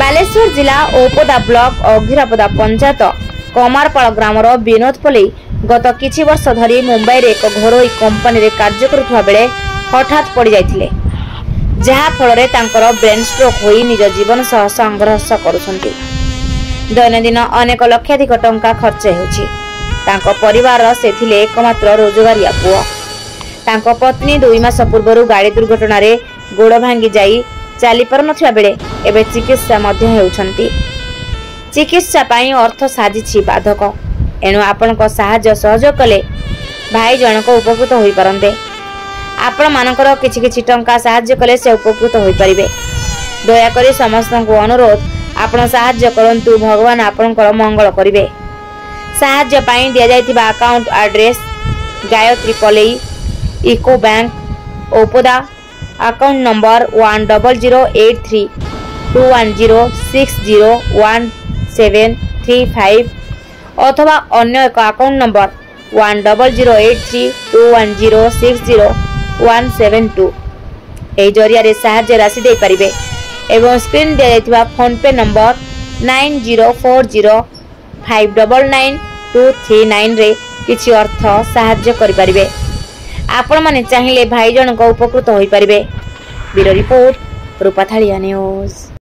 बालेश्वर जिला ओपदा block अघिरापदा panchayat कमारपाड़ grammar Vinod पल्ली गत किछि वर्ष धरी मुंबई रे एक घरोई कंपनी रे कार्य करुवा बेले हठात पड़ जाइथिले, जहा फल तांकर ब्रेन स्ट्रोक होई निज जीवन सह संघर्ष करुछंती। दैनंदिन अनेक लक्षाधिक टंका खर्च होछि। तांको परिवार से थिले एकमात्र रोजगारिया पुओ। तांको पत्नी 2 मास पूर्व गाड़ी दुर्घटना रे गोड़ भांगी जाई चली पार नथिबा बेले एबे चिकित्सा मध्य हेउछंती। चिकित्सा पाई अर्थ साजिछि बाधक। एणु आपनको सहाय्य सहयोग कले भाई जनक उपकृत होई परंते। आपण मानकर किछि किछि टंका सहाय्य कले से उपकृत होई परिबे। दया करी समस्त को अनुरोध आपण सहाय्य करंतु, भगवान आपनकर मंगल करिवे। सहाय्य पाई दिया जाइथिबा अकाउंट एड्रेस गायत्री पल्ली इको बैंक ओपदा अकाउंट नंबर 10083210601735 अथवा अन्य एक अकाउंट नंबर 100832106017 ए जरिया रे सहाय्य राशि दे परिबे एवं स्क्रीन दिया जाइथिबा फोन पे नंबर 9040599239 रे किछि अर्थ सहाय्य करि परिबे। आपण माने चाहिए भाई जन को उपकृत होई परिबे। ब्यूरो रिपोर्ट रूपाथालिया न्यूज।